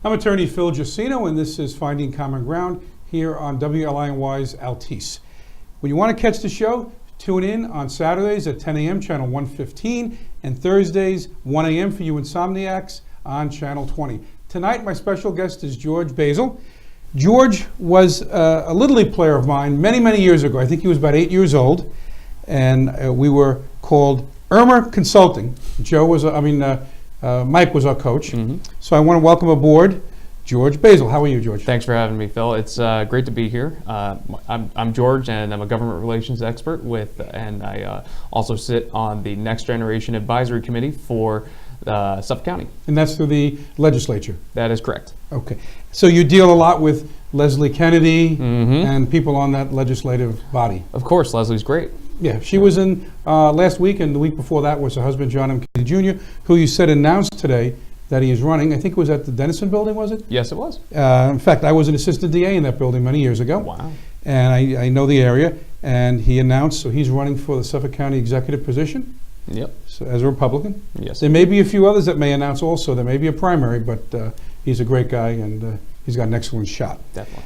I'm attorney Phil Giacino, and this is Finding Common Ground here on WLINY's Altice. When you want to catch the show, tune in on Saturdays at 10 a.m., channel 115, and Thursdays, 1 a.m. for you insomniacs on channel 20. Tonight, my special guest is George Basile. George was a Little League player of mine many, many years ago. I think he was about 8 years old, and we were called Irma Consulting. Mike was our coach. Mm-hmm. So I want to welcome aboard George Basile. How are you, George? Thanks for having me, Phil. It's great to be here. I'm George, and I'm a government relations expert and I also sit on the Next Generation Advisory Committee for Suffolk County. And that's through the legislature? That is correct. Okay. So you deal a lot with Leslie Kennedy and people on that legislative body? Of course, Leslie's great. Yeah, she was in last week, and the week before that was her husband, John M. Kennedy Jr., who you said announced today that he is running. I think it was at the Dennison building, was it? Yes, it was. In fact, I was an assistant DA in that building many years ago. Wow. And I know the area, and he announced, so he's running for the Suffolk County executive position. Yep. So, as a Republican. Yes. There may be a few others that may announce also. There may be a primary, but he's a great guy, and he's got an excellent shot. Definitely.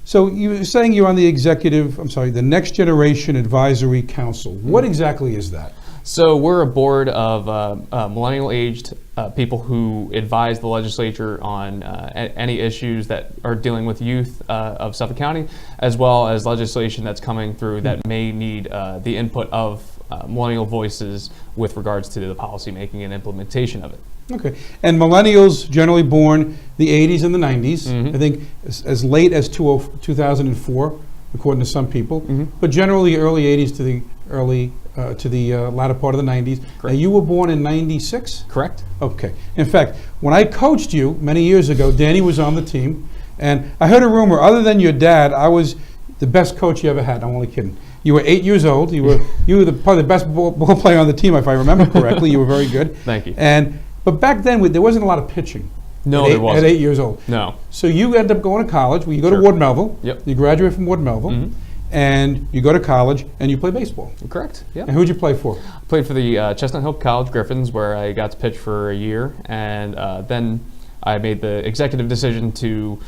So you were saying you're on the Next Generation Advisory Council. What exactly is that? So we're a board of millennial-aged people who advise the legislature on any issues that are dealing with youth of Suffolk County, as well as legislation that's coming through that may need the input of millennial voices with regards to the policy making and implementation of it. Okay. And millennials generally born the 80s and the 90s, I think as late as 2004, according to some people, but generally early 80s to the latter part of the 90s. Now, you were born in 96? Correct. Okay. In fact, when I coached you many years ago, Danny was on the team, and I heard a rumor, other than your dad, I was the best coach you ever had. I'm only kidding. You were 8 years old. You were probably the best ball player on the team, if I remember correctly. You were very good. Thank you. But back then, there wasn't a lot of pitching. No, there wasn't. At 8 years old. No. So you end up going to college. Well, you go to Ward Melville. Yep. You graduate from Ward Melville. And you go to college, and you play baseball. Correct, yeah. And who'd you play for? Played for the Chestnut Hill College Griffins, where I got to pitch for a year, and then I made the executive decision to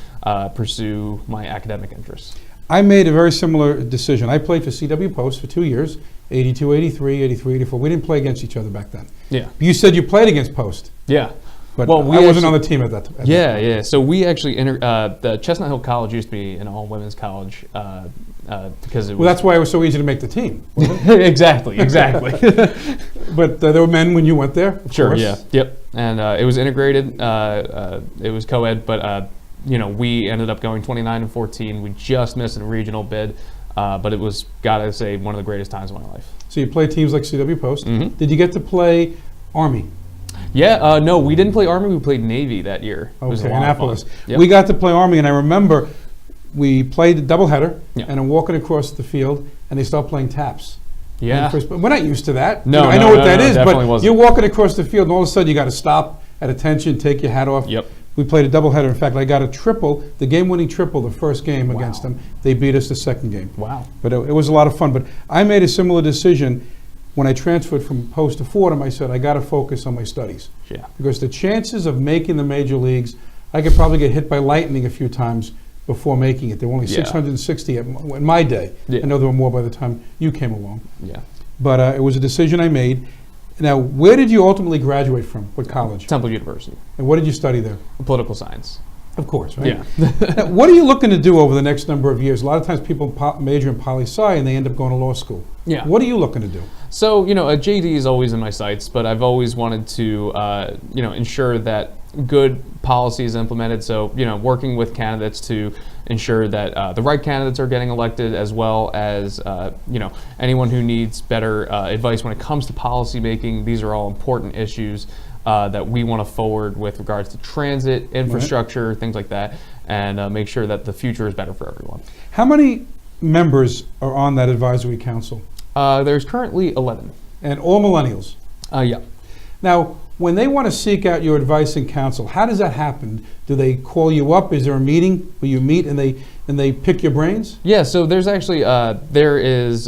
pursue my academic interests. I made a very similar decision. I played for CW Post for 2 years, 82, 83, 83, 84. We didn't play against each other back then. Yeah. You said you played against Post. Yeah. But I wasn't on the team at that time. Yeah. So we actually the Chestnut Hill College used to be an all-women's college because it was... Well, that's why it was so easy to make the team. Exactly. But there were men when you went there, of Sure, course. yeah. Yep. And it was integrated. It was co-ed, but we ended up going 29-14. We just missed a regional bid, but it was, gotta say, one of the greatest times of my life. So you played teams like CW Post. Did you get to play Army? Yeah, no, we didn't play Army. We played Navy that year. Okay, it was a lot Annapolis. of fun. Yep. We got to play Army, and I remember we played a doubleheader, and I'm walking across the field, and they start playing taps. Yeah. We're not used to that. No, I know what that is, but wasn't. You're walking across the field, and all of a sudden you got to stop at attention, take your hat off. Yep. We played a doubleheader. In fact, I got a triple, the game-winning triple, the first game against them. They beat us the second game. Wow. But it was a lot of fun. But I made a similar decision when I transferred from Post to Fordham. I said, I got to focus on my studies. Yeah. Because the chances of making the major leagues, I could probably get hit by lightning a few times before making it. There were only 660 in my day. I know there were more by the time you came along. Yeah. But it was a decision I made. Now, where did you ultimately graduate from? What college? Temple University. And what did you study there? Political science. Of course, right? Yeah. Now, what are you looking to do over the next number of years? A lot of times people major in poli-sci and they end up going to law school. Yeah. What are you looking to do? So, a JD is always in my sights, but I've always wanted to, ensure that good policy is implemented. So, working with candidates to ensure that the right candidates are getting elected, as well as, anyone who needs better advice when it comes to policy making. These are all important issues that we want to forward with regards to transit, infrastructure, things like that, and make sure that the future is better for everyone. How many members are on that advisory council? There's currently 11. And all millennials? Yeah. Now, when they want to seek out your advice and counsel, how does that happen? Do they call you up? Is there a meeting where you meet and they pick your brains? Yeah, so there's actually, there is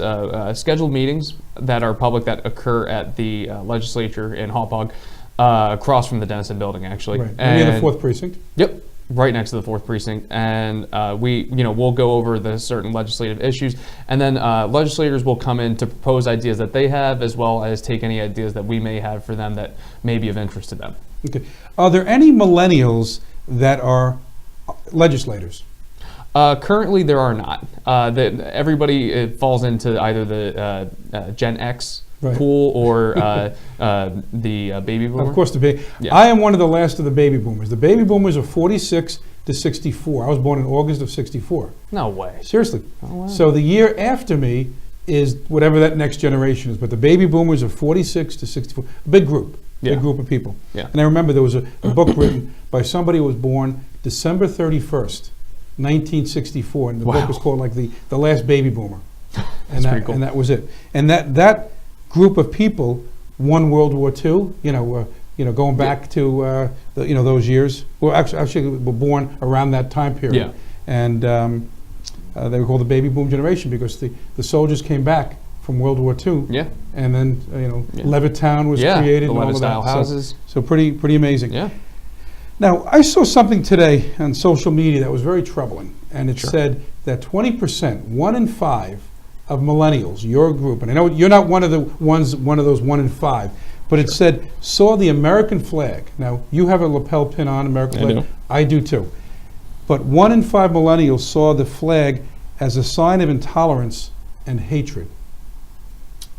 scheduled meetings that are public that occur at the legislature in Hauppauge, across from the Dennison building, actually. Right. And near the 4th Precinct? Yep. right next to the 4th Precinct, and we'll go over the certain legislative issues, and then legislators will come in to propose ideas that they have, as well as take any ideas that we may have for them that may be of interest to them. Okay. Are there any millennials that are legislators? Currently, there are not. Everybody falls into either the Gen X pool or the baby boomer. Of course, the baby. Yeah. I am one of the last of the baby boomers. The baby boomers are 46 to 64. I was born in August of 64. No way. Seriously. Oh, wow. So the year after me is whatever that next generation is. But the baby boomers are 46 to 64. A big group. Big group of people. Yeah. And I remember there was a book written by somebody who was born December 31st, 1964. And the book was called like the last baby boomer. That's pretty cool. And that was it. And that group of people won World War II. Going back to those years. Well, actually, were born around that time period. Yeah. And they were called the baby boom generation because the soldiers came back from World War II. Yeah. And then Levittown was created. The and all Levitt of that. style houses. So pretty amazing. Yeah. Now, I saw something today on social media that was very troubling, and it said that 20%, 1 in 5 of millennials, your group, and I know you're not one of those 1 in 5, but it said saw the American flag. Now, you have a lapel pin on American flag. do. I do too. But 1 in 5 millennials saw the flag as a sign of intolerance and hatred.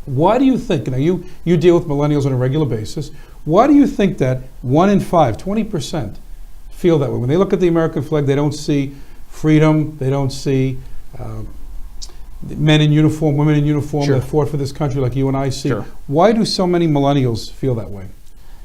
Why do you think, now you deal with millennials on a regular basis, why do you think that 1 in 5, 20%, feel that way? When they look at the American flag, they don't see freedom, they don't see men in uniform, women in uniform that fought for this country like you and I see. Why do so many millennials feel that way?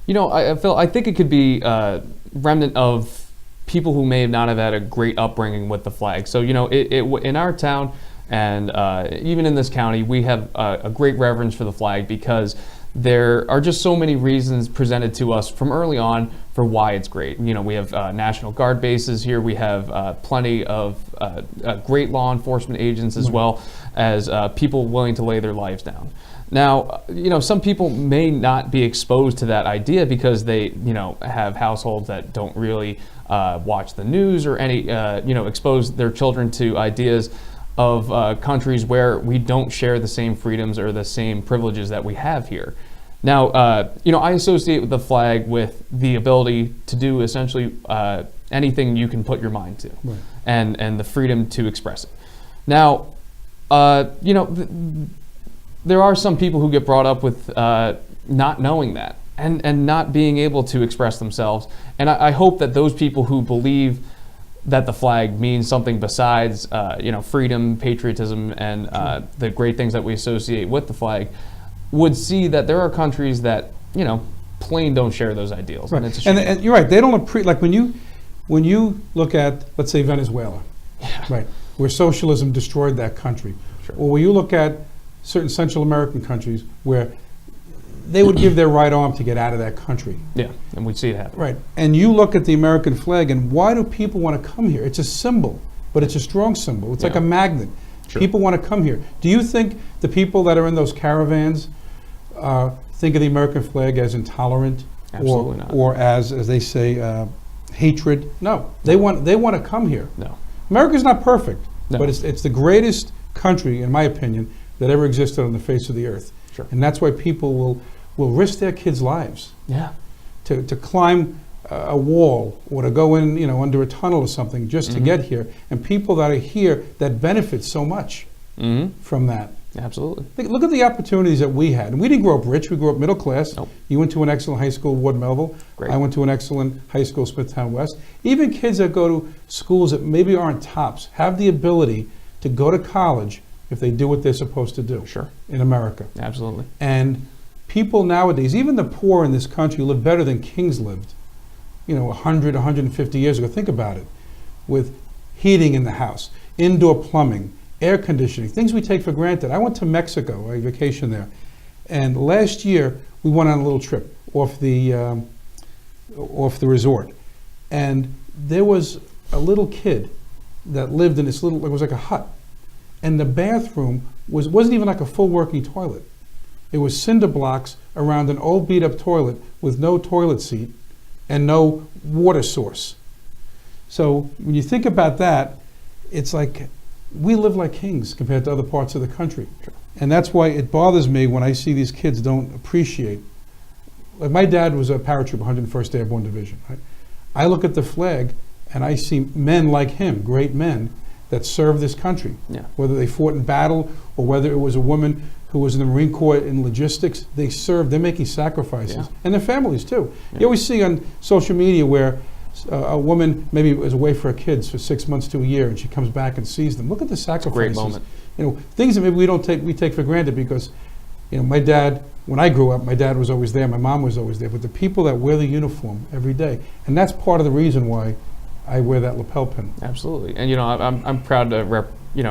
I think it could be a remnant of people who may not have had a great upbringing with the flag. So, in our town, and even in this county, we have a great reverence for the flag because there are just so many reasons presented to us from early on for why it's great. We have National Guard bases here. We have plenty of great law enforcement agents as well as people willing to lay their lives down. Now, some people may not be exposed to that idea because they, have households that don't really watch the news or expose their children to ideas of countries where we don't share the same freedoms or the same privileges that we have here. Now, I associate with the flag with the ability to do essentially anything you can put your mind to, and the freedom to express it. Now, there are some people who get brought up with not knowing that and not being able to express themselves. And I hope that those people who believe that the flag means something besides, freedom, patriotism, and the great things that we associate with the flag, would see that there are countries that, plain don't share those ideals. Right. And it's a shame. And you're right. They don't like when you look at, let's say, Venezuela, right, where socialism destroyed that country, or when you look at certain Central American countries where they would give their right arm to get out of that country. Yeah, and we see it happen. Right, and you look at the American flag, and why do people want to come here? It's a symbol, but it's a strong symbol. It's like a magnet. People want to come here. Do you think the people that are in those caravans think of the American flag as intolerant, or as they say, hatred? No, they want to come here. No, America's not perfect, but it's the greatest country, in my opinion, that ever existed on the face of the earth. And that's why people will risk their kids' lives to climb a wall or to go in, under a tunnel or something just to get here. And people that are here that benefit so much from that. Absolutely. Look at the opportunities that we had. And we didn't grow up rich. We grew up middle class. Nope. You went to an excellent high school, Ward Melville. Great. I went to an excellent high school, Smithtown West. Even kids that go to schools that maybe aren't tops have the ability to go to college if they do what they're supposed to do in America. Absolutely. And people nowadays, even the poor in this country, live better than kings lived, 100, 150 years ago. Think about it. With heating in the house, indoor plumbing, air conditioning, things we take for granted. I went to Mexico, I vacationed there, and last year we went on a little trip off the resort, and there was a little kid that lived in this little, it was like a hut, and the bathroom wasn't even like a full working toilet. It was cinder blocks around an old beat up toilet with no toilet seat and no water source. So when you think about that, it's like we live like kings compared to other parts of the country. Sure. And that's why it bothers me when I see these kids don't appreciate. Like my dad was a paratrooper, 101st Airborne Division. Right? I look at the flag and I see men like him, great men, that served this country. Yeah. Whether they fought in battle or whether it was a woman who was in the Marine Corps in logistics, they served, they're making sacrifices. Yeah. And their families too. Yeah. You always see on social media where a woman maybe was away for her kids for 6 months to a year and she comes back and sees them. Look at the sacrifices. Great moment. You know, things that maybe we take for granted because, you know, my dad, when I grew up, my dad was always there, my mom was always there, but the people that wear the uniform every day, and that's part of the reason why I wear that lapel pin. Absolutely, and you know, I'm proud to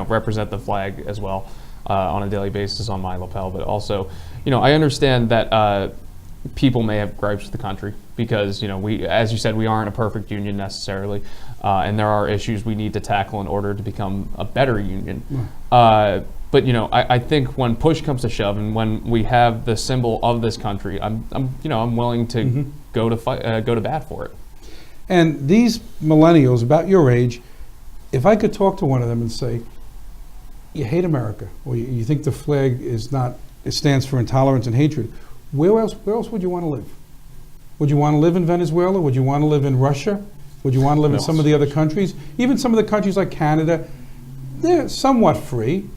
represent the flag as well on a daily basis on my lapel, but also, you know, I understand that people may have gripes with the country because, you know, we, as you said, we aren't a perfect union necessarily, and there are issues we need to tackle in order to become a better union. But you know, I think when push comes to shove, and when we have the symbol of this country, I'm willing to go to bat for it. And these millennials about your age, if I could talk to one of them and say, you hate America, or you think the flag is not, it stands for intolerance and hatred, where else would you want to live? Would you want to live in Venezuela? Would you want to live in Russia? Would you want to live in some of the other countries? Even some of the countries like Canada, they're somewhat free,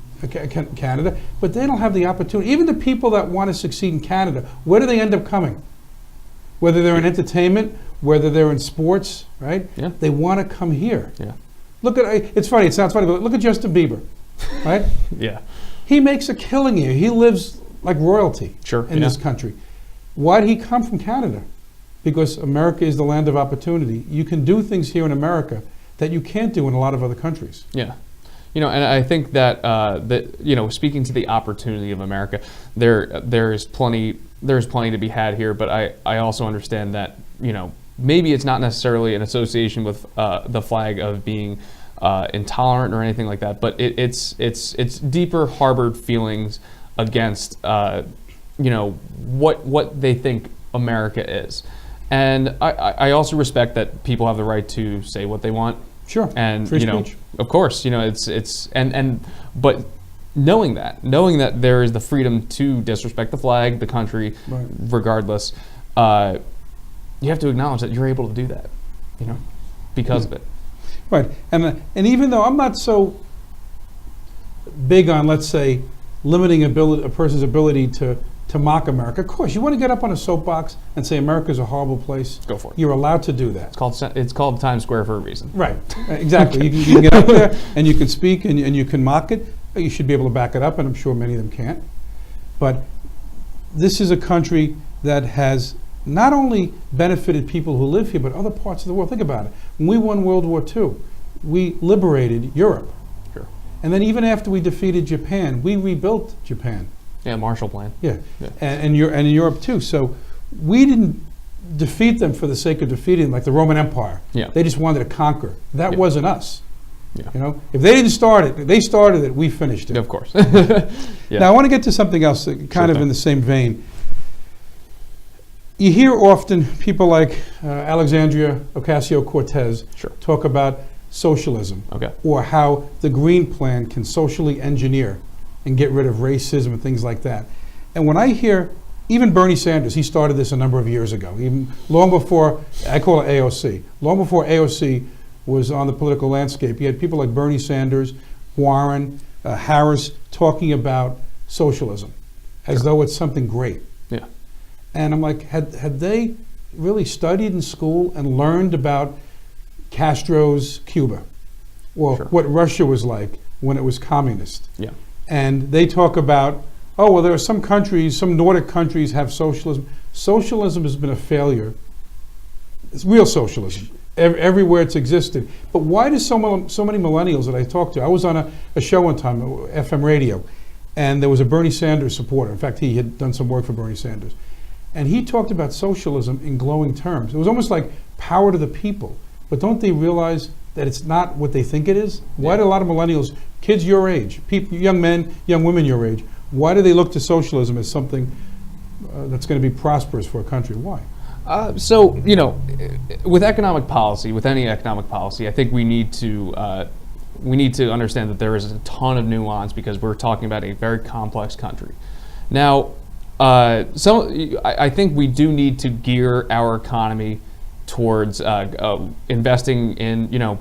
Canada, but they don't have the opportunity. Even the people that want to succeed in Canada, where do they end up coming? Whether they're in entertainment, whether they're in sports, right? Yeah. They want to come here. Yeah. Look at, it's funny, it sounds funny, but look at Justin Bieber, right? Yeah. He makes a killing here. He lives like royalty in this country. Why did he come from Canada? Because America is the land of opportunity. You can do things here in America that you can't do in a lot of other countries. Yeah. You know, and I think that you know, speaking to the opportunity of America, there's plenty to be had here. But I also understand that, you know, maybe it's not necessarily an association with the flag of being intolerant or anything like that. But it's deeper harbored feelings against you know, what they think America is, and I also respect that people have the right to say what they want. Sure. And free you know, speech. of course, you know, but knowing that there is the freedom to disrespect the flag, the country, Right. regardless, you have to acknowledge that you're able to do that, you know, because of it. Right. And even though I'm not so big on, let's say, limiting a person's ability to mock America, of course, you want to get up on a soapbox and say America's a horrible place. Go for it. You're allowed to do that. It's called Times Square for a reason. Right. Exactly. You can get up there and you can speak and you can mock it. You should be able to back it up, and I'm sure many of them can't. But this is a country that has not only benefited people who live here, but other parts of the world. Think about it. When we won World War II, we liberated Europe. Sure. And then even after we defeated Japan, we rebuilt Japan. Yeah, Marshall Plan. Yeah. And in Europe too. So we didn't defeat them for the sake of defeating them, like the Roman Empire. Yeah. They just wanted to conquer. That wasn't us. Yeah. You know, if they didn't start it, they started it, we finished it. Of course. Now I want to get to something else, kind of in the same vein. You hear often people like Alexandria Ocasio-Cortez talk about socialism, or how the Green Plan can socially engineer and get rid of racism and things like that. And when I hear, even Bernie Sanders, he started this a number of years ago, even long before, I call it AOC, long before AOC was on the political landscape. You had people like Bernie Sanders, Warren, Harris talking about socialism as though it's something great. Yeah. And I'm like, had they really studied in school and learned about Castro's Cuba, or what Russia was like when it was communist? Yeah. And they talk about, oh, well, there are some countries, some Nordic countries have socialism. Socialism has been a failure. It's real socialism, everywhere it's existed. But why do so many millennials that I talk to? I was on a show one time, FM radio, and there was a Bernie Sanders supporter. In fact, he had done some work for Bernie Sanders. And he talked about socialism in glowing terms. It was almost like power to the people. But don't they realize that it's not what they think it is? Why do a lot of millennials, kids your age, young men, young women your age, why do they look to socialism as something that's going to be prosperous for a country? Why? So, with economic policy, with any economic policy, I think we need to understand that there is a ton of nuance because we're talking about a very complex country. Now, I think we do need to gear our economy towards investing in,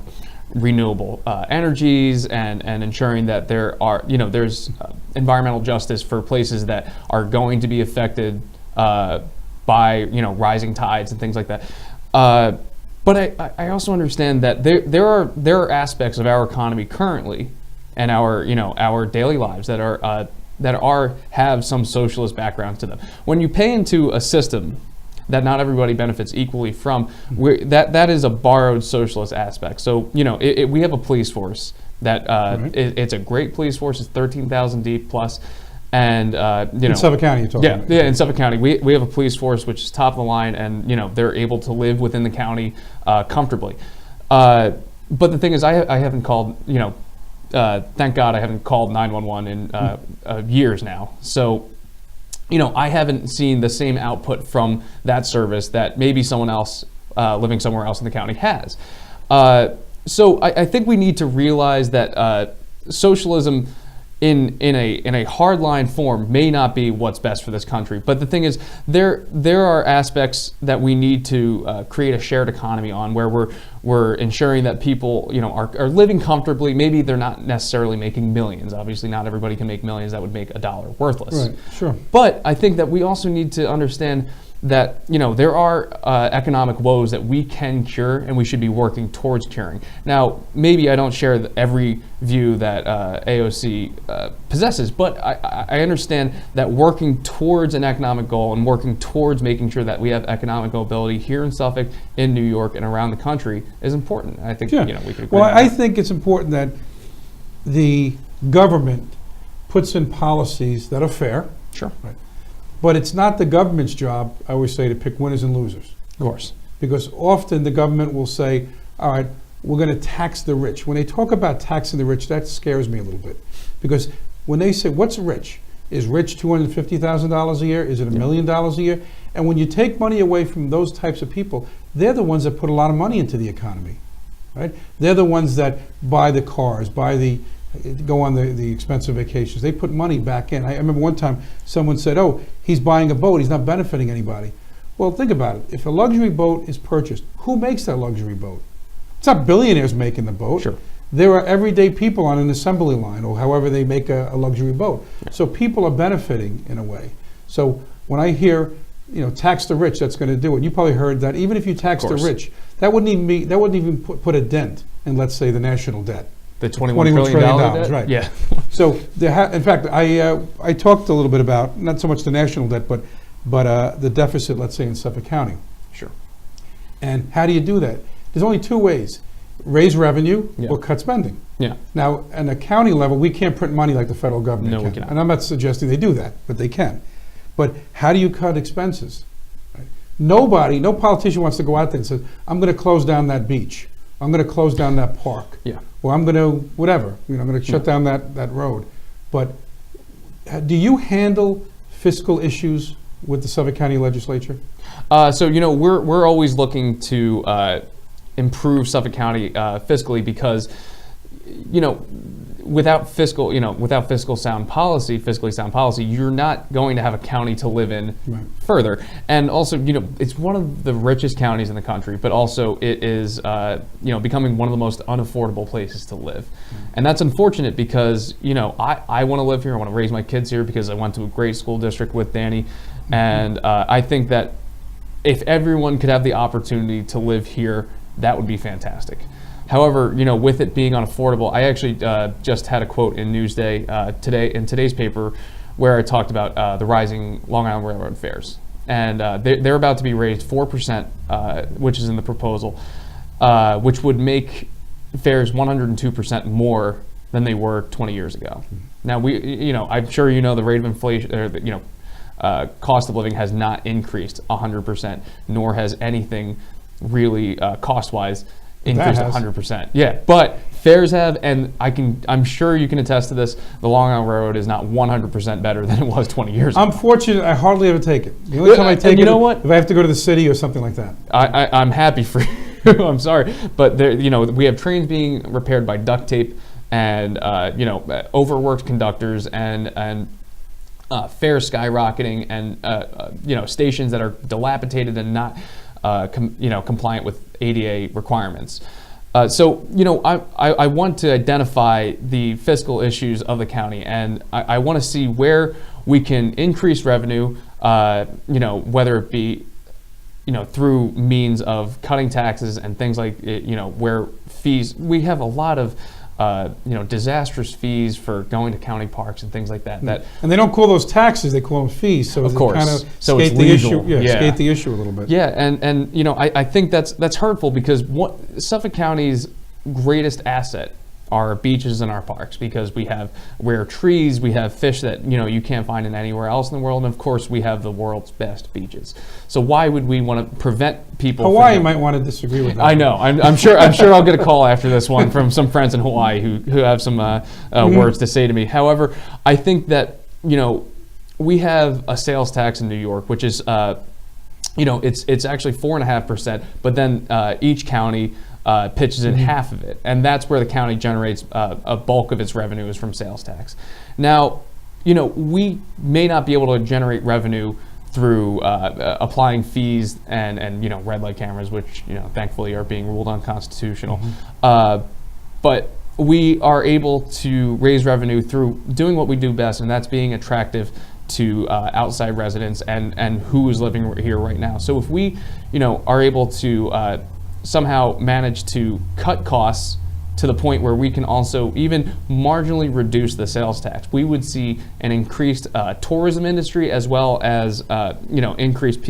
renewable energies and ensuring that there's environmental justice for places that are going to be affected by rising tides and things like that. But I also understand that there are aspects of our economy currently and our daily lives that have some socialist background to them. When you pay into a system that not everybody benefits equally from, that is a borrowed socialist aspect. So we have a police force that it's a great police force. It's 13,000 deep plus. And in Suffolk County, you're talking about. Yeah, in Suffolk County, we have a police force which is top of the line, and they're able to live within the county comfortably. But the thing is, I haven't called. Thank God, I haven't called 911 in years now. So, I haven't seen the same output from that service that maybe someone else living somewhere else in the county has. So I think we need to realize that socialism in a hardline form may not be what's best for this country. But the thing is, there are aspects that we need to create a shared economy on, where we're ensuring that people are living comfortably. Maybe they're not necessarily making millions. Obviously, not everybody can make millions. That would make a dollar worthless. Right. Sure. But I think that we also need to understand that there are economic woes that we can cure, and we should be working towards curing. Now, maybe I don't share every view that AOC possesses, but I understand that working towards an economic goal and working towards making sure that we have economic mobility here in Suffolk, in New York, and around the country is important. I think we could agree. Well, on I that. think it's important that the government puts in policies that are fair. Sure. Right. But it's not the government's job, I always say, to pick winners and losers. Of course. Because often the government will say, all right, we're going to tax the rich. When they talk about taxing the rich, that scares me a little bit. Because when they say, what's rich? Is rich $250,000 a year? Is it $1 million a year? And when you take money away from those types of people, they're the ones that put a lot of money into the economy, right? They're the ones that buy the cars, go on the expensive vacations. They put money back in. I remember one time someone said, oh, he's buying a boat, he's not benefiting anybody. Well, think about it. If a luxury boat is purchased, who makes that luxury boat? It's not billionaires making the boat. Sure. There are everyday people on an assembly line, or however they make a luxury boat. Yeah. So people are benefiting in a way. So when I hear, tax the rich, that's going to do it. You probably heard that even if you tax the rich, that wouldn't even put a dent in, let's say, the national debt. The $21 trillion debt? Right. Yeah. So in fact, I talked a little bit about not so much the national debt, but the deficit, let's say, in Suffolk County. Sure. And how do you do that? There's only two ways: raise revenue or cut spending. Yeah. Now, at a county level, we can't print money like the federal government No, can. we cannot. And I'm not suggesting they do that, but they can. But how do you cut expenses? Right? No politician wants to go out there and say, I'm going to close down that beach. I'm going to close down that park. Yeah. Or I'm going to whatever. I'm going to shut down that road. But do you handle fiscal issues with the Suffolk County Legislature? So we're always looking to improve Suffolk County fiscally, because without fiscally sound policy, you're not going to have a county to live in further. And also, it's one of the richest counties in the country, but also it is becoming one of the most unaffordable places to live. And that's unfortunate because I want to live here. I want to raise my kids here because I went to a great school district with Danny, and I think that if everyone could have the opportunity to live here, that would be fantastic. However, with it being unaffordable, I actually just had a quote in Newsday today in today's paper where I talked about the rising Long Island Railroad fares, and they're about to be raised 4%, which is in the proposal, which would make fares 102% more than they were 20 years ago. Now I'm sure the rate of inflation, or cost of living has not increased 100%, nor has anything really cost-wise increased 100%. Yeah, but fares have, and I'm sure you can attest to this, the Long Island Railroad is not 100% better than it was 20 years ago. I'm fortunate, I hardly ever take it. The only time I take it, you know what? if I have to go to the city or something like that. I'm happy for you. I'm sorry, but there, we have trains being repaired by duct tape and overworked conductors and fares skyrocketing and stations that are dilapidated and not compliant with ADA requirements. So I want to identify the fiscal issues of the county, and I want to see where we can increase revenue, whether it be through means of cutting taxes and things like where fees. We have a lot of disastrous fees for going to county parks and things like that. And they don't call those taxes; they call them fees. So of course, kind of so skate it's the legal. issue. Skate the issue a little bit. Yeah, and I think that's hurtful because Suffolk County's greatest asset are beaches and our parks, because we have rare trees, we have fish that you can't find in anywhere else in the world, and of course we have the world's best beaches. So why would we want to prevent people? Hawaii might want to disagree with that. I know. I'm sure I'll get a call after this one from some friends in Hawaii who have some words to say to me. However, I think that we have a sales tax in New York, which is it's actually 4.5%, but then each county pitches in half of it, and that's where the county generates a bulk of its revenue is from sales tax. Now, we may not be able to generate revenue through applying fees and red light cameras, which thankfully are being ruled unconstitutional. But we are able to raise revenue through doing what we do best, and that's being attractive to outside residents and who is living here right now. So if we are able to somehow manage to cut costs to the point where we can also even marginally reduce the sales tax, we would see an increased tourism industry, as well as increased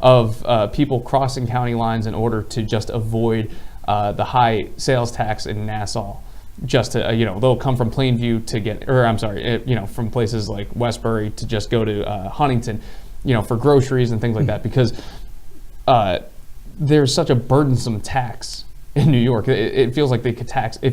of people crossing county lines in order to just avoid the high sales tax in Nassau. Just to they'll come from Plainview to get, or I'm sorry, from places like Westbury to just go to Huntington, for groceries and things like that, because there's such a burdensome tax in New York. It feels like if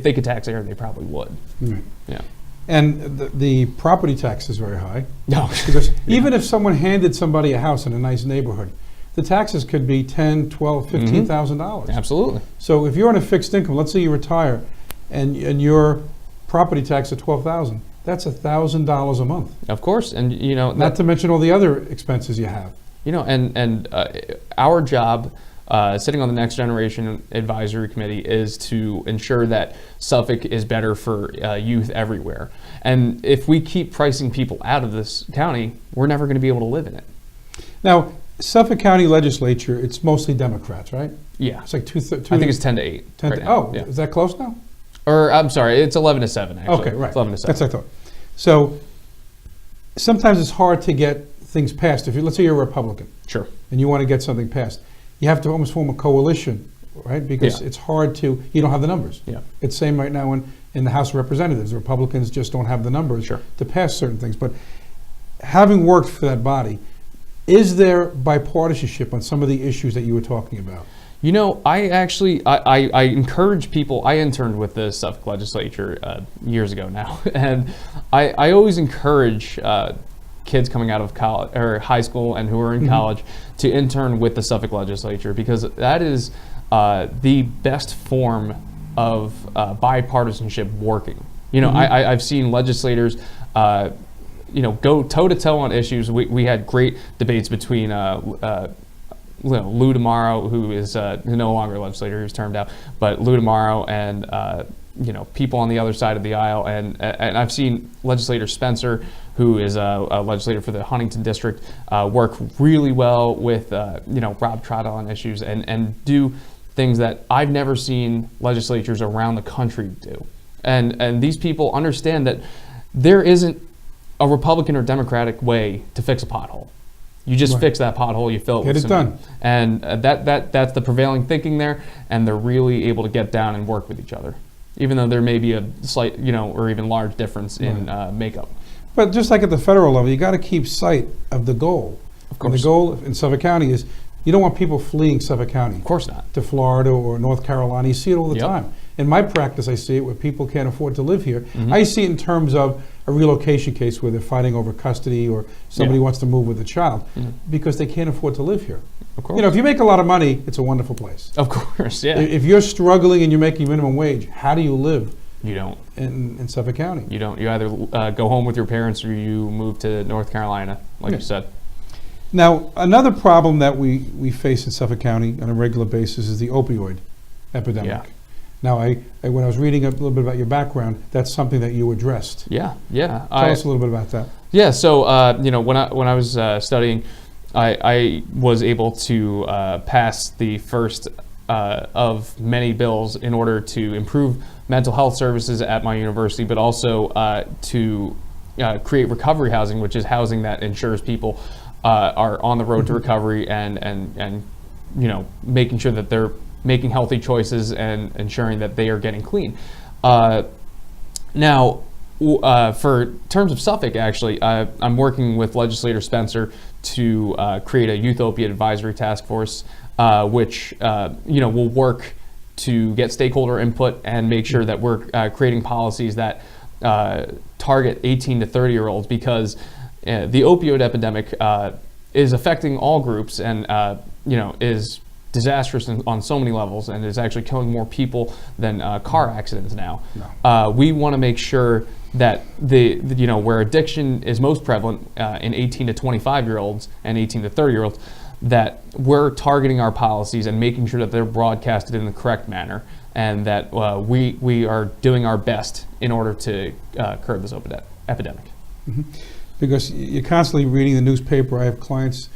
they could tax air, they probably would. Right. Yeah. And the property tax is very high. No. Because even if someone handed somebody a house in a nice neighborhood, the taxes could be $10,000, $12,000, $15,000. Absolutely. So if you're on a fixed income, let's say you retire, and your property tax at $12,000, that's $1,000 a month. Of course, and not to mention all the other expenses you have. And our job, sitting on the Next Generation Advisory Committee, is to ensure that Suffolk is better for youth everywhere. And if we keep pricing people out of this county, we're never going to be able to live in it. Now, Suffolk County Legislature, it's mostly Democrats, right? Yeah. It's like two. I think it's 10-8. 10 right to, now. oh, yeah. Is that close now? Or I'm sorry, it's 11-7 actually. Okay, right. It's 11-7. That's what I thought. So sometimes it's hard to get things passed. Let's say you're a Republican. Sure. And you want to get something passed, you have to almost form a coalition, right? Because it's hard you don't have the numbers. Yeah. It's same right now in the House of Representatives. The Republicans just don't have the numbers to pass certain things. But having worked for that body, is there bipartisanship on some of the issues that you were talking about? I actually, I encourage people. I interned with the Suffolk Legislature years ago now, and I always encourage kids coming out of college or high school and who are in college to intern with the Suffolk Legislature, because that is the best form of bipartisanship working. I've seen legislators go toe-to-toe on issues. We had great debates between Lou DeMauro, who is no longer a legislator, who's termed out, but Lou DeMauro and people on the other side of the aisle, and I've seen legislator Spencer, who is a legislator for the Huntington district, work really well with Rob Trotta on issues and do things that I've never seen legislatures around the country do. And these people understand that there isn't a Republican or Democratic way to fix a pothole. You just fix that pothole, you fill it with cement. Done. And that's the prevailing thinking there, and they're really able to get down and work with each other, even though there may be a slight, or even large difference in makeup. But just like at the federal level, you got to keep sight of the goal. Of course. And the goal in Suffolk County is You don't want people fleeing Suffolk County Of course not. to Florida or North Carolina. You see it all the Yep. time. In my practice, I see it where people can't afford to live here. Mm-hmm. I see it in terms of a relocation case where they're fighting over custody or somebody Yeah. wants to move with a child Mhm. because they can't afford to live here. Of course. You know, if you make a lot of money, it's a wonderful place. Of course, yeah. If you're struggling and you're making minimum wage, how do you live You don't. in Suffolk County? You don't. You either go home with your parents or you move to North Carolina, like Yeah. you said. Now, another problem that we face in Suffolk County on a regular basis is the opioid epidemic. Yeah. Now, when I was reading a little bit about your background, that's something that you addressed. Yeah, yeah. Tell us a little bit about that. Yeah. So when I was studying, I was able to pass the first of many bills in order to improve mental health services at my university, but also to create recovery housing, which is housing that ensures people are on the road to recovery and making sure that they're making healthy choices and ensuring that they are getting clean. Now, for terms of Suffolk, actually, I'm working with Legislator Spencer to create a youth opiate advisory task force, which will work to get stakeholder input and make sure that we're creating policies that target 18 to 30-year-olds, because the opioid epidemic is affecting all groups and is disastrous on so many levels, and is actually killing more people than car accidents now. No. We want to make sure that where addiction is most prevalent in 18 to 25-year-olds and 18 to 30-year-olds, that we're targeting our policies and making sure that they're broadcasted in the correct manner, and that we are doing our best in order to curb this epidemic. Mm-hmm. Because you're constantly reading the newspaper. I have clients,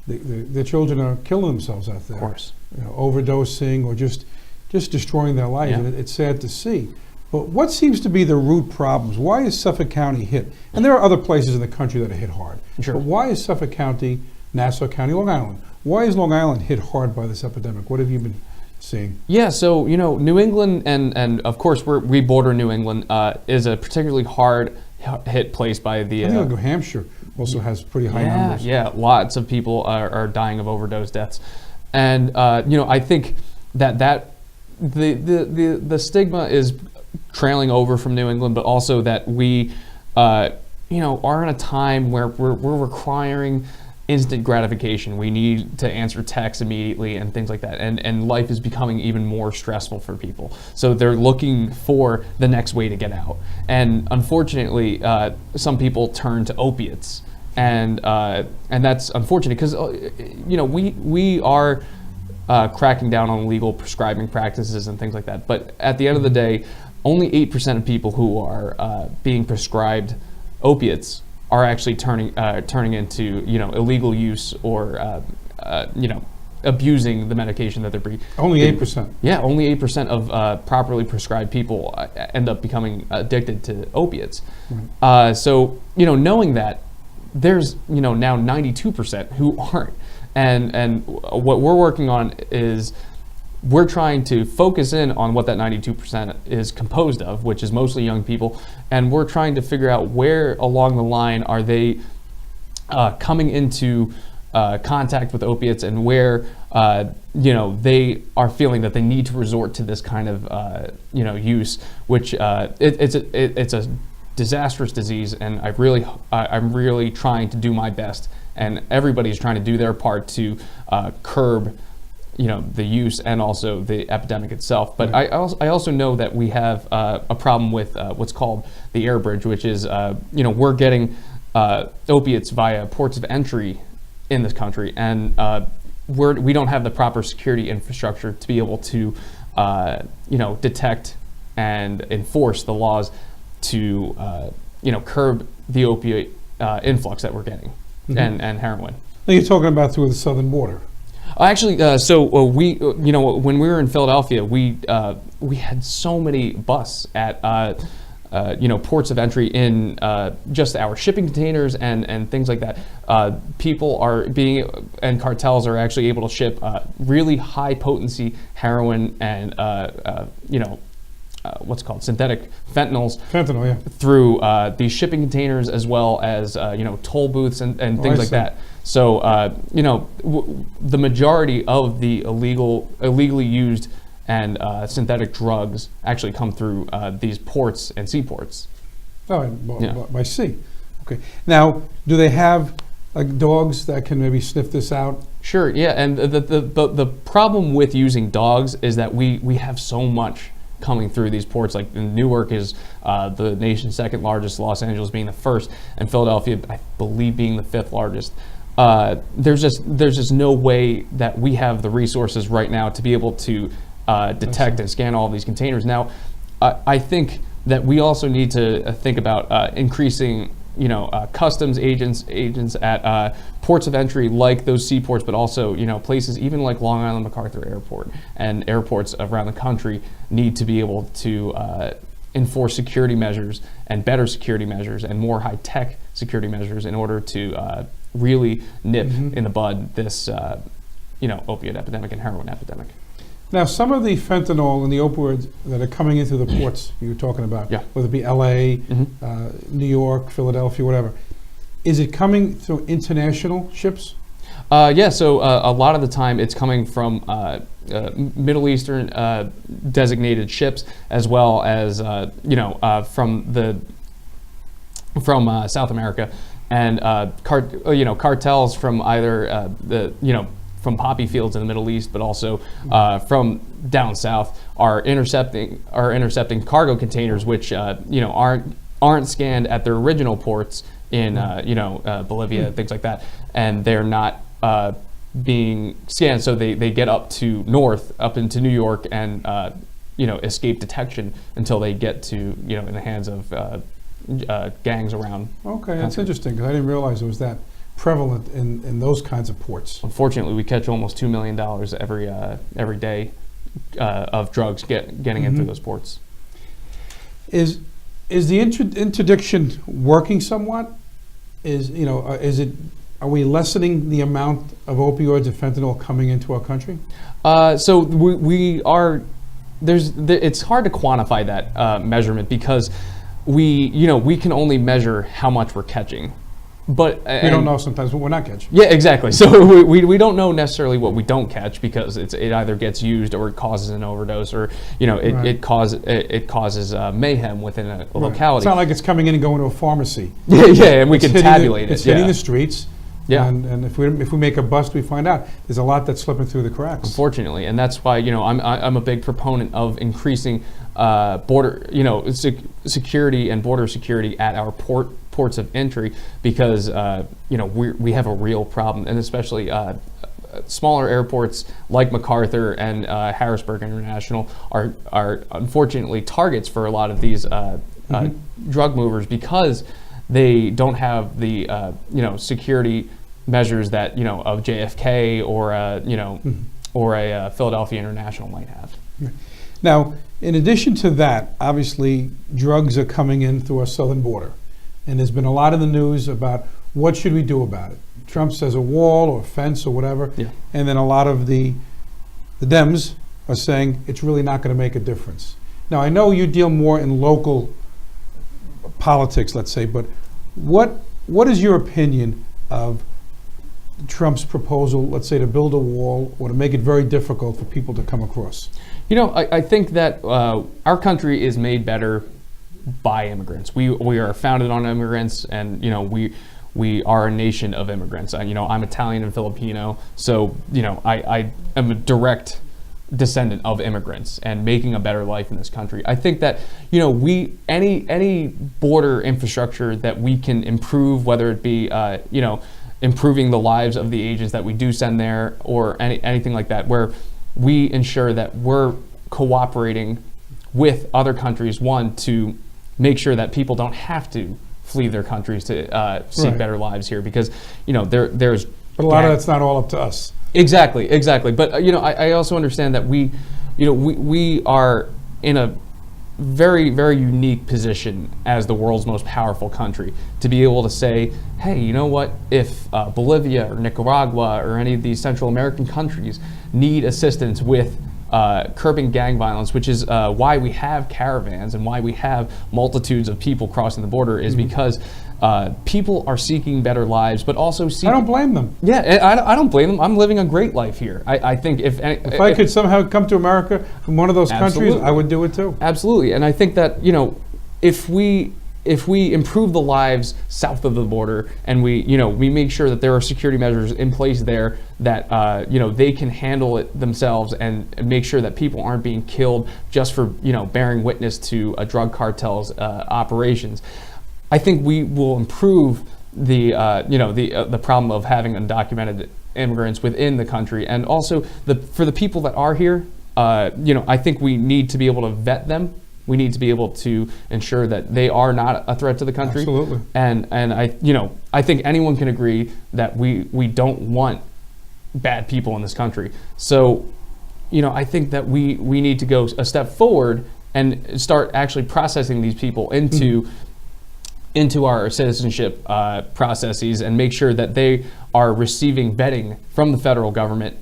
their children are killing themselves out there. Of course. Overdosing or just destroying their lives. Yeah. And it's sad to see. But what seems to be the root problems? Why is Suffolk County hit? And there are other places in the country that are hit hard. Sure. But why is Suffolk County, Nassau County, Long Island, why is Long Island hit hard by this epidemic? What have you been seeing? Yeah, so New England and of course we border New England is a particularly hard hit place by the. I think New Hampshire also has pretty high numbers. Yeah, lots of people are dying of overdose deaths, and I think that the stigma is trailing over from New England, but also that we are in a time where we're requiring instant gratification. We need to answer texts immediately and things like that. And life is becoming even more stressful for people. So they're looking for the next way to get out. And unfortunately, some people turn to opiates. And that's unfortunate because, we are cracking down on legal prescribing practices and things like that. But at the end of the day, only 8% of people who are being prescribed opiates are actually turning into illegal use or abusing the medication that they're being. Only 8%. Yeah, only 8% of properly prescribed people end up becoming addicted to opiates. Right. So knowing that, there's now 92% who aren't, and what we're working on is we're trying to focus in on what that 92% is composed of, which is mostly young people, and we're trying to figure out where along the line are they coming into contact with opiates, and where they are feeling that they need to resort to this kind of use, which it's a disastrous disease, and I'm really trying to do my best, and everybody's trying to do their part to curb the use and also the epidemic itself. But Right. I also know that we have a problem with what's called the air bridge, which is we're getting opiates via ports of entry in this country, and we don't have the proper security infrastructure to be able to detect and enforce the laws to curb the opioid influx that we're getting. Mm-hmm. and heroin. Now you're talking about through the southern border. Actually, we, when we were in Philadelphia, we had so many busts at, ports of entry in just our shipping containers and things like that. People and cartels are actually able to ship really high potency heroin and, what's called synthetic fentanyls Fentanyl, yeah. through these shipping containers, as well as toll booths and things like see. that. So the majority of the illegally used and synthetic drugs actually come through these ports and seaports. Oh, and by sea. Okay. Now, do they have like dogs that can maybe sniff this out? Sure, yeah, and the problem with using dogs is that we have so much coming through these ports. Like Newark is the nation's second largest, Los Angeles being the first, and Philadelphia, I believe, being the fifth largest. There's just no way that we have the resources right now to be able to detect and scan all of these containers. Now, I think that we also need to think about increasing customs agents at ports of entry like those seaports, but also places even like Long Island MacArthur Airport and airports around the country need to be able to enforce security measures and better security measures and more high-tech security measures in order to really nip in the bud this opioid epidemic and heroin epidemic. Now, some of the fentanyl and the opioids that are coming into the ports you were talking about, Yeah. whether it be LA, New York, Philadelphia, whatever, is it coming through international ships? Yeah, so a lot of the time it's coming from Middle Eastern designated ships, as well as from South America, and cartels from either from poppy fields in the Middle East, but also from down south are intercepting cargo containers, which aren't scanned at their original ports in Bolivia, things like that, and they're not being scanned, so they get up into New York and escape detection until they get to in the hands of gangs around. Okay, that's interesting, because I didn't realize it was that prevalent in those kinds of ports. Unfortunately, we catch almost $2 million every day of drugs getting in through those ports. Is the interdiction working somewhat? Are we lessening the amount of opioids and fentanyl coming into our country? So we are. It's hard to quantify that measurement because we can only measure how much we're catching. But we don't know sometimes what we're not catching. Yeah, exactly. So we don't know necessarily what we don't catch because it either gets used or it causes an overdose or it causes mayhem within a locality. It's not like it's coming in and going to a pharmacy. Yeah, and we can tabulate it. It's hitting the streets. Yeah. And if we make a bust, we find out there's a lot that's slipping through the cracks. Unfortunately, and that's why I'm a big proponent of increasing border security and border security at our ports of entry because we have a real problem, and especially smaller airports like MacArthur and Harrisburg International are unfortunately targets for a lot of these drug movers because they don't have the security measures that of JFK or a Philadelphia International might have. Now, in addition to that, obviously drugs are coming in through our southern border, and there's been a lot in the news about what should we do about it. Trump says a wall or a fence or whatever, and then a lot of the Dems are saying it's really not going to make a difference. Now, I know you deal more in local politics, let's say, but what is your opinion of Trump's proposal, let's say, to build a wall or to make it very difficult for people to come across? I think that our country is made better by immigrants. We are founded on immigrants, and we are a nation of immigrants. I'm Italian and Filipino, so I am a direct descendant of immigrants and making a better life in this country. I think that any border infrastructure that we can improve, whether it be improving the lives of the agents that we do send there or anything like that, where we ensure that we're cooperating with other countries, one, to make sure that people don't have to flee their countries to seek better lives here, because there's but a lot of that's not all up to us. Exactly. But I also understand that we are in a very, very unique position as the world's most powerful country to be able to say, hey, you know what? If Bolivia or Nicaragua or any of these Central American countries need assistance with curbing gang violence, which is why we have caravans and why we have multitudes of people crossing the border, is because people are seeking better lives, but also seeking... I don't blame them. Yeah, I don't blame them. I'm living a great life here. I think if I could somehow come to America from one of those countries, Absolutely. I would do it too. Absolutely, and I think that, you know, if we improve the lives south of the border, and we make sure that there are security measures in place there that they can handle it themselves, and make sure that people aren't being killed just for bearing witness to a drug cartel's operations, I think we will improve the problem of having undocumented immigrants within the country, and also for the people that are here, I think we need to be able to vet them. We need to be able to ensure that they are not a threat to the country. Absolutely. And I think anyone can agree that we don't want bad people in this country. So, I think that we need to go a step forward and start actually processing these people into our citizenship processes, and make sure that they are receiving vetting from the federal government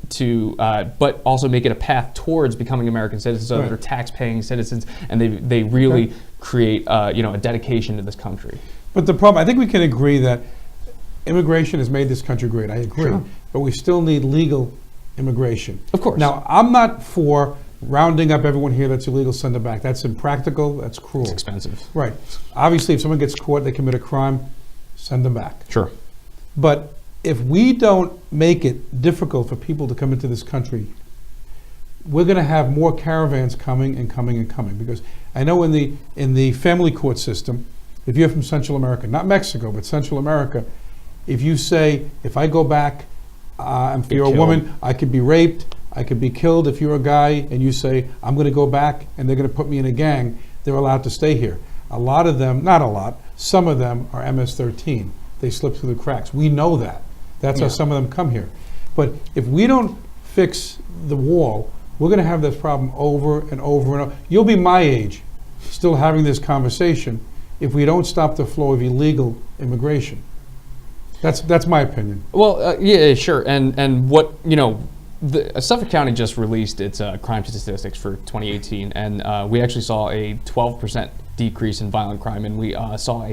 but also make it a path towards becoming American citizens, so that they're tax-paying citizens, and they really create a dedication to this country. But the problem, I think we can agree that immigration has made this country great. I agree. Sure. But we still need legal immigration. Of course. Now, I'm not for rounding up everyone here that's illegal, send them back. That's impractical, that's cruel. It's expensive. Right. Obviously, if someone gets caught, they commit a crime, send them back. Sure. But if we don't make it difficult for people to come into this country, we're going to have more caravans coming and coming and coming. Because I know in the family court system, if you're from Central America, not Mexico, but Central America, if you say, if I go back and if you're a woman, I could be raped, I could be killed. If you're a guy and you say, I'm going to go back and they're going to put me in a gang, they're allowed to stay here. A lot of them, not a lot, some of them are MS-13. They slip through the cracks. We know that. That's how some of them come here. But if we don't fix the wall, we're going to have this problem over and over and over. You'll be my age still having this conversation if we don't stop the flow of illegal immigration. That's my opinion. Well, yeah, sure. And what, Suffolk County just released its crime statistics for 2018, and we actually saw a 12% decrease in violent crime, and we saw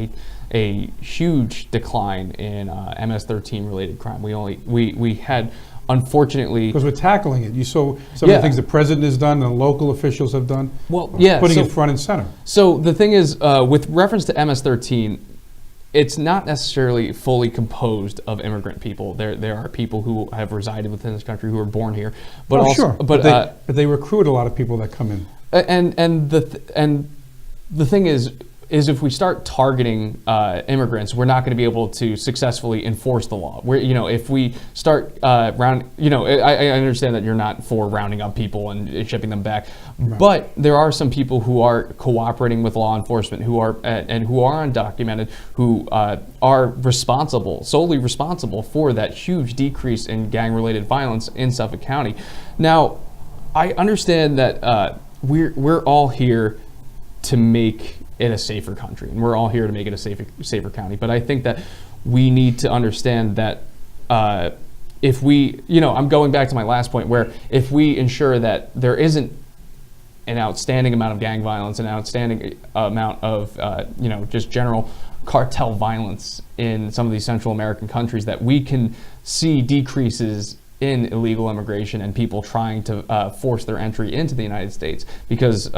a huge decline in MS-13 related crime. We had, unfortunately, because we're tackling it. You saw some of the things the president has done and local officials have done. Well, yeah, putting it front and center. So the thing is, with reference to MS-13, it's not necessarily fully composed of immigrant people. There are people who have resided within this country who are born here, but sure. But they recruit a lot of people that come in. And the thing is if we start targeting immigrants, we're not going to be able to successfully enforce the law. If we start I understand that you're not for rounding up people and shipping them back, right. But there are some people who are cooperating with law enforcement, who are undocumented, who are solely responsible for that huge decrease in gang-related violence in Suffolk County. Now, I understand that we're all here to make it a safer country, and we're all here to make it a safer county. But I think that we need to understand that if we, I'm going back to my last point, where if we ensure that there isn't an outstanding amount of gang violence, an outstanding amount of, just general cartel violence in some of these Central American countries, that we can see decreases in illegal immigration and people trying to force their entry into the United States, because,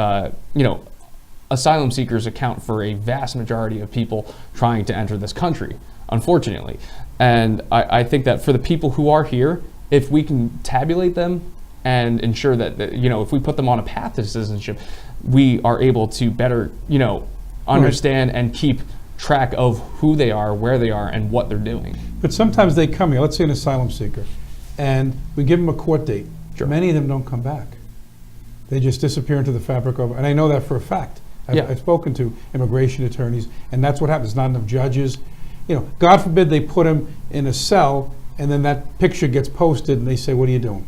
asylum seekers account for a vast majority of people trying to enter this country, unfortunately. And I think that for the people who are here, if we can tabulate them and ensure that, if we put them on a path to citizenship, we are able to better, understand and keep track of who they are, where they are, and what they're doing. But sometimes they come here, let's say an asylum seeker, and we give them a court date. Sure. Many of them don't come back. They just disappear into the fabric of, and I know that for a fact. I've spoken to immigration attorneys, and that's what happens. Not enough judges. God forbid they put him in a cell, and then that picture gets posted, and they say, what are you doing?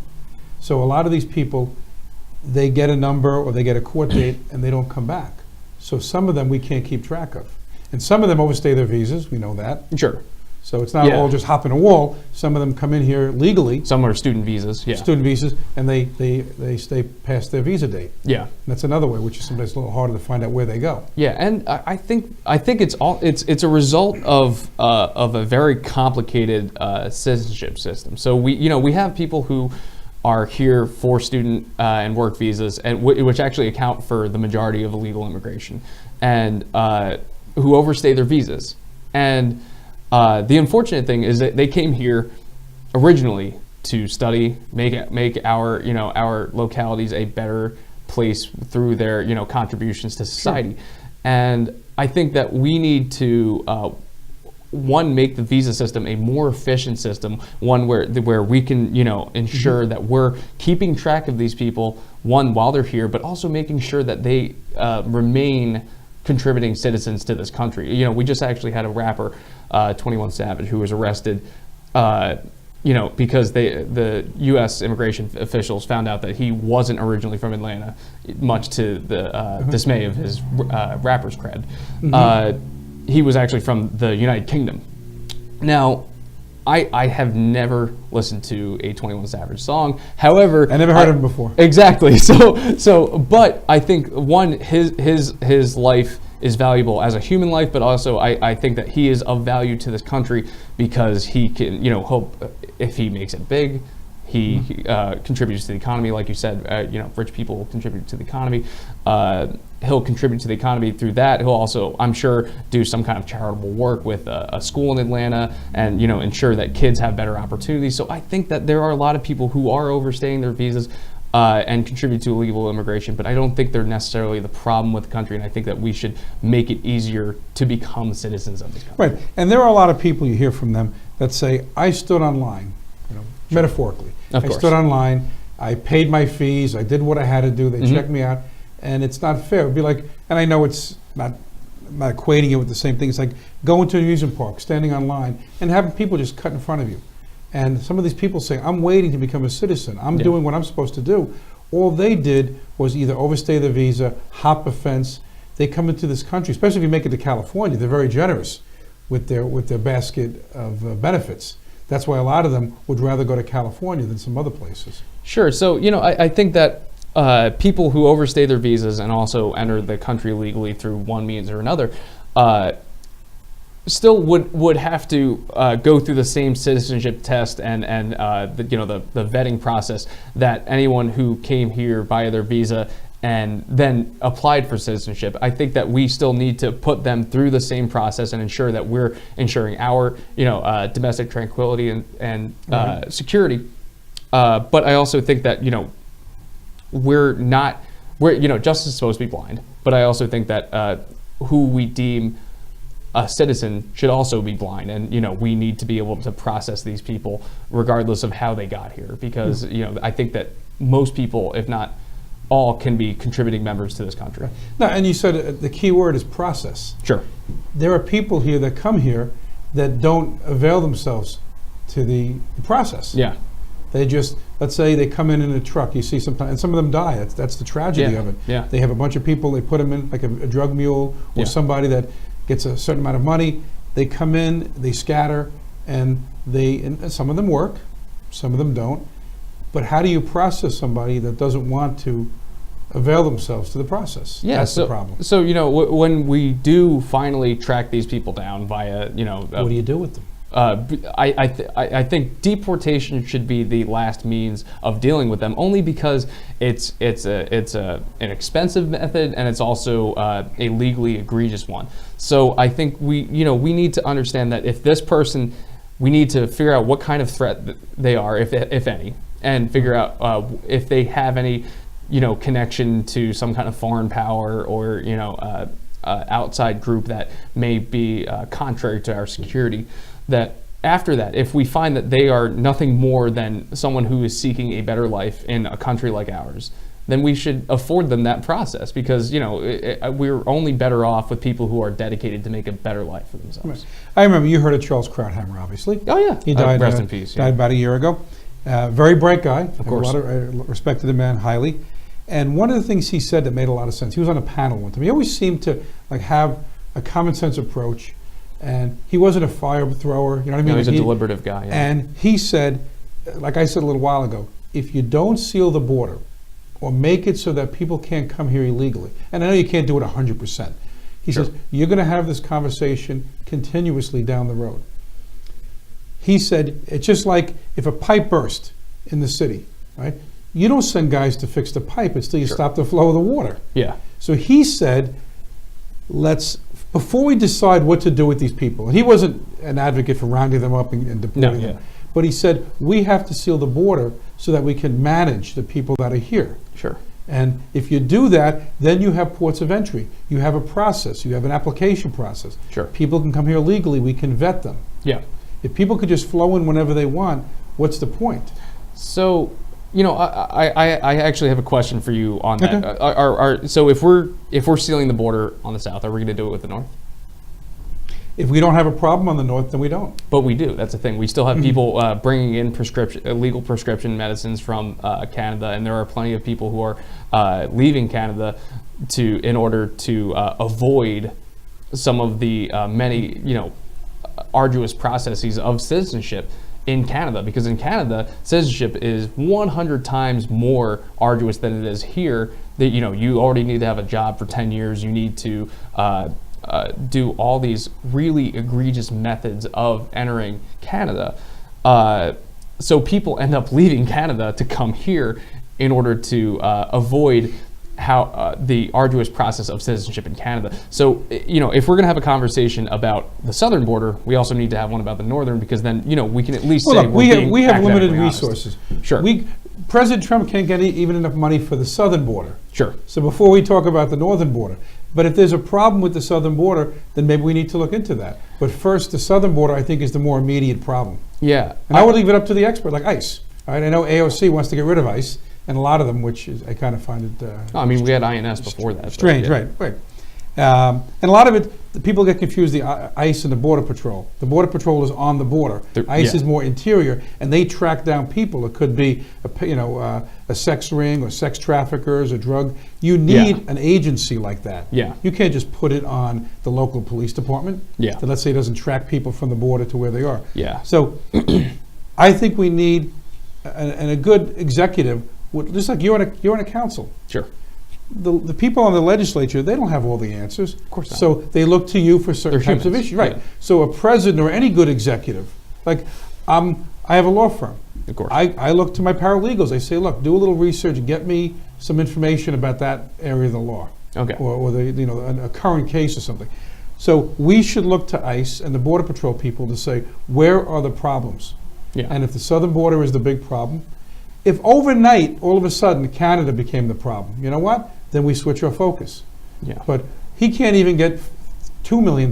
So a lot of these people, they get a number or they get a court date, and they don't come back. So some of them we can't keep track of. And some of them overstay their visas, we know that. Sure. So it's not Yeah. all just hopping a wall. Some of them come in here legally, Some are student visas. Yeah. student visas, and they stay past their visa date. Yeah. And that's another way, which is sometimes a little harder to find out where they go. Yeah, and I think it's a result of a very complicated citizenship system. So we have people who are here for student and work visas, and which actually account for the majority of illegal immigration, and who overstay their visas. And the unfortunate thing is that they came here originally to study, make our localities a better place through their contributions to society. Sure. And I think that we need to make the visa system a more efficient system, one where we can ensure that we're keeping track of these people, one, while they're here, but also making sure that they remain contributing citizens to this country. We just actually had a rapper, 21 Savage, who was arrested because the U.S. immigration officials found out that he wasn't originally from Atlanta, much to the dismay of his rapper's cred. He was actually from the United Kingdom. Now, I have never listened to a 21 Savage song. However, I never heard of him before. Exactly. But I think his life is valuable as a human life, but also I think that he is of value to this country because he can, hope if he makes it big, he contributes to the economy. Like you said, rich people will contribute to the economy. He'll contribute to the economy through that. He'll also, I'm sure, do some kind of charitable work with a school in Atlanta and, ensure that kids have better opportunities. So I think that there are a lot of people who are overstaying their visas and contribute to illegal immigration, but I don't think they're necessarily the problem with the country, and I think that we should make it easier to become citizens of this country. Right, and there are a lot of people, you hear from them, that say, I stood online, metaphorically. Of course. I stood online, I paid my fees, I did what I had to do, they checked me out, and it's not fair. It would be like, and I know it's not equating it with the same thing, it's like going to an amusement park, standing online, and having people just cut in front of you. And some of these people say, I'm waiting to become a citizen. I'm doing what I'm supposed to do. All they did was either overstay their visa, hop a fence. They come into this country, especially if you make it to California, they're very generous with their basket of benefits. That's why a lot of them would rather go to California than some other places. Sure. So, I think that people who overstay their visas and also enter the country legally through one means or another still would have to go through the same citizenship test and the vetting process that anyone who came here via their visa and then applied for citizenship. I think that we still need to put them through the same process and ensure that we're ensuring our domestic tranquility and security. But I also think that justice is supposed to be blind. But I also think that who we deem a citizen should also be blind, and we need to be able to process these people regardless of how they got here, because I think that most people, if not all, can be contributing members to this country. Now, and you said the key word is process. Sure. There are people here that come here that don't avail themselves to the process. Yeah. They just, let's say they come in a truck, you see sometimes, and some of them die. That's the tragedy of it. Yeah. They have a bunch of people, they put them in like a drug mule or somebody that gets a certain amount of money. They come in, they scatter, and some of them work, some of them don't. But how do you process somebody that doesn't want to avail themselves to the process? Yeah, that's the problem. So when we do finally track these people down via what do you do with them? I think deportation should be the last means of dealing with them, only because it's an expensive method, and it's also a legally egregious one. So I think we need to understand that if this person, we need to figure out what kind of threat they are, if any, and figure out if they have any connection to some kind of foreign power or outside group that may be contrary to our security. That after that, if we find that they are nothing more than someone who is seeking a better life in a country like ours, then we should afford them that process, because we're only better off with people who are dedicated to make a better life for themselves. Right. I remember you heard of Charles Krauthammer, obviously. Oh yeah, he died. Rest in peace. Died about a year ago. Very bright guy. Of course. Respected the man highly. And one of the things he said that made a lot of sense. He was on a panel one time. He always seemed to have a common sense approach. and he wasn't a fire thrower. You know what I mean? No, he's a He- deliberative guy. Yeah. And he said, like I said a little while ago, if you don't seal the border or make it so that people can't come here illegally, and I know you can't do it 100%, he Sure. says, you're going to have this conversation continuously down the road. He said, it's just like if a pipe burst in the city, right? You don't send guys to fix the pipe until you Sure. stop the flow of the water. Yeah. So he said, before we decide what to do with these people, and he wasn't an advocate for rounding them up and deporting No, them, yeah. but he said, we have to seal the border so that we can manage the people that are here. Sure. And if you do that, then you have ports of entry. You have a process. You have an application process. Sure. People can come here legally. We can vet them. Yeah. If people could just flow in whenever they want, what's the point? So, I actually have a question for you on that. Okay. So if we're sealing the border on the south, are we going to do it with the north? If we don't have a problem on the north, then we don't. But we do. That's the thing. We still have people bringing in illegal prescription medicines from Canada, and there are plenty of people who are leaving Canada in order to avoid some of the many arduous processes of citizenship in Canada, because in Canada citizenship is 100 times more arduous than it is here. That you already need to have a job for 10 years. You need to do all these really egregious methods of entering Canada. So people end up leaving Canada to come here in order to avoid the arduous process of citizenship in Canada. So, if we're going to have a conversation about the southern border, we also need to have one about the northern, because then, we can at least say Look, we have limited academically honest. resources. Sure. President Trump can't get even enough money for the southern border. Sure. So before we talk about the northern border, but if there's a problem with the southern border, then maybe we need to look into that. But first, the southern border, I think, is the more immediate problem. Yeah. And I would leave it up to the expert, like ICE. All right? I know AOC wants to get rid of ICE, and a lot of them, which is, I kind of find it I mean, we had INS before that. but strange, yeah. right. And a lot of it, the people get confused, the ICE and the Border Patrol. The Border Patrol is on the border. ICE is more interior, and they track down people. It could be a sex ring or sex traffickers or drug. You need an agency like that. Yeah. You can't just put it on the local police department Yeah. that, let's say, doesn't track people from the border to where they are. Yeah. So I think we need a good executive, just like you're on a council. Sure. The people on the legislature, they don't have all the answers. Of course not. So they look to you for certain They're types of humans, issues. Right. yeah. So a president or any good executive, like I have a law firm. Of course. I look to my paralegals. I say, look, do a little research, get me some information about that area of the law. Okay. Or a current case or something. So we should look to ICE and the Border Patrol people to say, where are the problems? Yeah. And if the southern border is the big problem, if overnight, all of a sudden, Canada became the problem, you know what? Then we switch our focus. Yeah. But he can't even get $2 million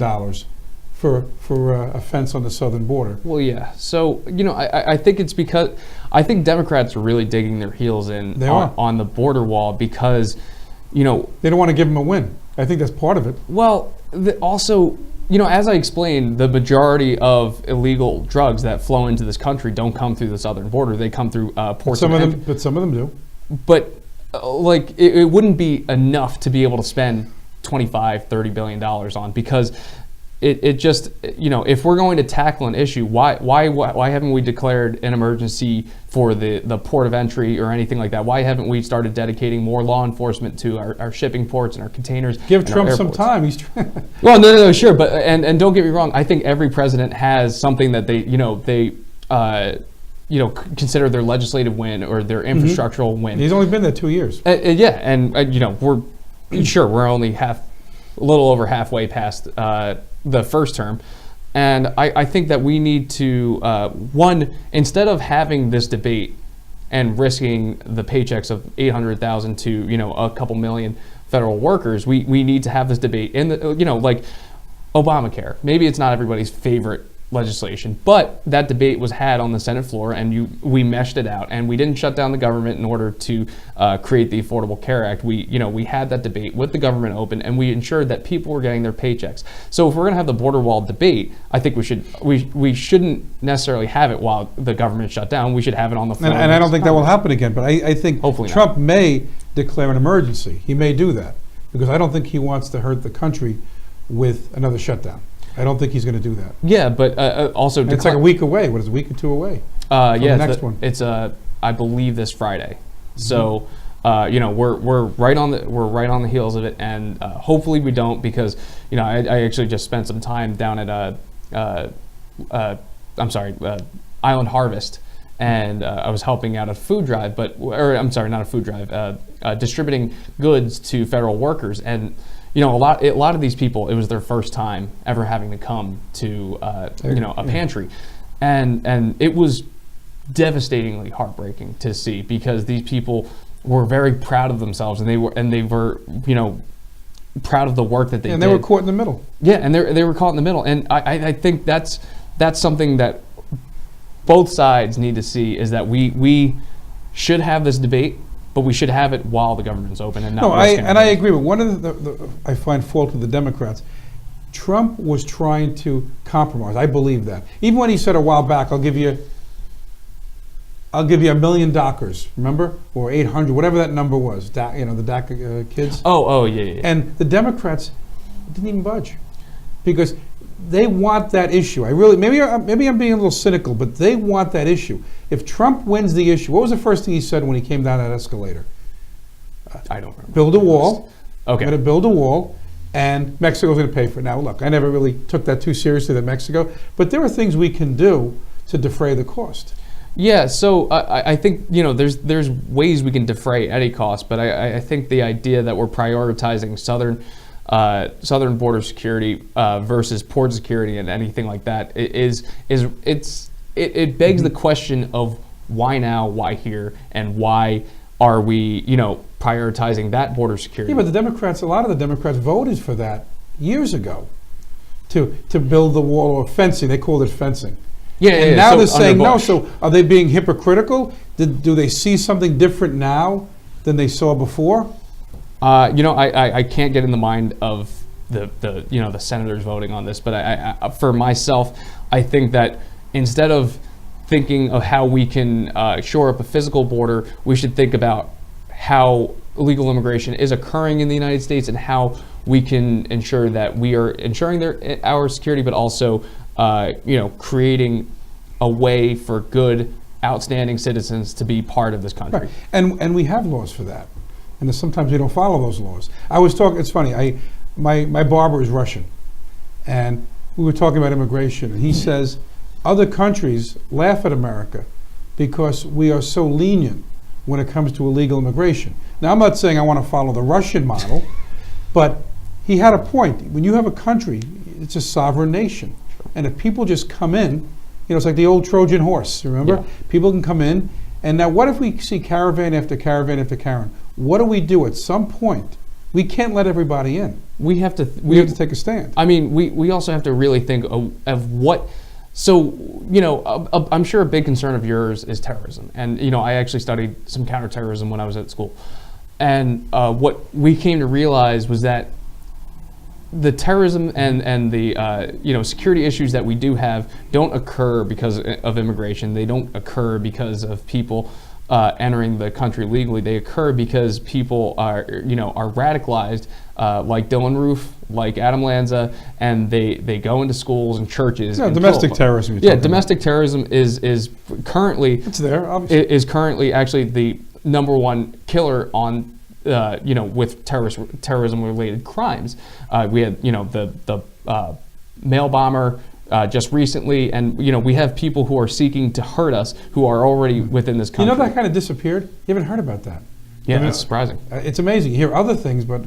for a fence on the southern border. Well, yeah. So, I think it's because I think Democrats are really digging their heels in They are. on the border wall because, They don't want to give him a win. I think that's part of it. well, also, as I explained, the majority of illegal drugs that flow into this country don't come through the southern border. They come through ports Some of of entry. them, but some of them do. But it wouldn't be enough to be able to spend $25-30 billion on, because it just, if we're going to tackle an issue, why haven't we declared an emergency for the port of entry or anything like that? Why haven't we started dedicating more law enforcement to our shipping ports and our containers? Give and our Trump some airports? time. He's trying. Well, no, sure, but and don't get me wrong. I think every president has something that they consider their legislative win or their infrastructural win. He's only been there 2 years. Yeah, and we're only a little over halfway past the first term, and I think that we need to instead of having this debate and risking the paychecks of 800,000 to a couple million federal workers, we need to have this debate in the like Obamacare. Maybe it's not everybody's favorite legislation, but that debate was had on the Senate floor, and we meshed it out, and we didn't shut down the government in order to create the Affordable Care Act. We had that debate with the government open, and we ensured that people were getting their paychecks. So if we're going to have the border wall debate, I think we shouldn't necessarily have it while the government shut down. We should have it on the floor. And I don't think that will happen again. But I think Hopefully not. Trump may declare an emergency. He may do that because I don't think he wants to hurt the country with another shutdown. I don't think he's going to do that. Yeah, but also And it's like a week away. What is it, a week or two away? Yeah, the next one. It's I believe this Friday. So we're right on the heels of it, and hopefully we don't, because I actually just spent some time down at Island Harvest, and I was helping out a food drive, not a food drive, distributing goods to federal workers, and a lot of these people, it was their first time ever having to come to a pantry, and it was devastatingly heartbreaking to see, because these people were very proud of themselves, and they were proud of the work that they did. And they were caught in the middle. Yeah, and they were caught in the middle, and I think that's something that both sides need to see, is that we should have this debate, but we should have it while the government's open and not. No, I agree. But one of the I find fault with the Democrats. Trump was trying to compromise. I believe that. Even when he said a while back, I'll give you $1 million DACAs, remember? Or 800, whatever that number was, the DACA kids. Oh, yeah. And the Democrats didn't even budge, because they want that issue. Maybe I'm being a little cynical, but they want that issue. If Trump wins the issue, what was the first thing he said when he came down that escalator? I don't remember. Build a wall. Okay. We're going to build a wall, and Mexico's going to pay for it. Now, look, I never really took that too seriously, that Mexico, but there are things we can do to defray the cost. Yeah, so I think there's ways we can defray any cost, but I think the idea that we're prioritizing southern border security versus port security and anything like that it begs the question of why now, why here, and why are we prioritizing that border security? Yeah, but a lot of the Democrats voted for that years ago, to build the wall, or fencing. They called it fencing. Yeah, and now they're saying no. So are they being hypocritical? Do they see something different now than they saw before? I can't get in the mind of the senators voting on this, but I for myself, I think that instead of thinking of how we can shore up a physical border, we should think about how illegal immigration is occurring in the United States, and how we can ensure that we are ensuring our security, but also creating a way for good, outstanding citizens to be part of this country. Right. And we have laws for that. And sometimes we don't follow those laws. I was talking, it's funny, my barber is Russian, and we were talking about immigration, and he says other countries laugh at America because we are so lenient when it comes to illegal immigration. Now, I'm not saying I want to follow the Russian model, but he had a point. When you have a country, it's a sovereign nation. And if people just come in, it's like the old Trojan horse, remember? Yeah. People can come in, and now what if we see caravan after caravan after caravan? What do we do at some point? We can't let everybody in. We have to take a stand. I mean, we also have to really think of what. So, I'm sure a big concern of yours is terrorism. And, I actually studied some counterterrorism when I was at school. And what we came to realize was that the terrorism and the security issues that we do have don't occur because of immigration. They don't occur because of people entering the country legally. They occur because people are radicalized, like Dylan Roof, like Adam Lanza, and they go into schools and churches. No, domestic terrorism. Yeah, domestic terrorism is currently is currently actually the number one killer on with terrorism related crimes. We had the mail bomber just recently, and we have people who are seeking to hurt us who are already within this country. That kind of disappeared. You haven't heard about that. Yeah, that's surprising. It's amazing. You hear other things, but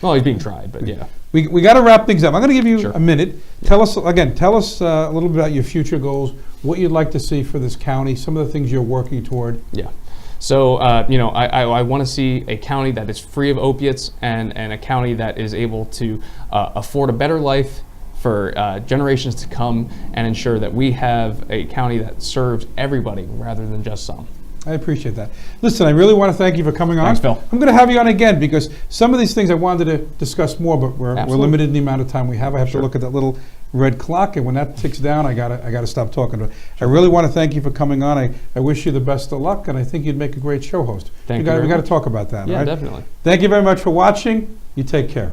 Well, he's being tried, but yeah. We got to wrap things up. I'm going to give you a minute. Tell us a little bit about your future goals, what you'd like to see for this county, some of the things you're working toward. Yeah. So, I want to see a county that is free of opiates, and a county that is able to afford a better life for generations to come, and ensure that we have a county that serves everybody rather than just some. I appreciate that. Listen, I really want to thank you for coming on. Thanks, Phil. I'm going to have you on again, because some of these things I wanted to discuss more, but we're limited in the amount of time we have. I have to look at that little red clock, and when that ticks down, I gotta stop talking. But I really want to thank you for coming on. I wish you the best of luck, and I think you'd make a great show host. Thank you. We got to talk about that. Yeah, right? definitely. Thank you very much for watching. You take care.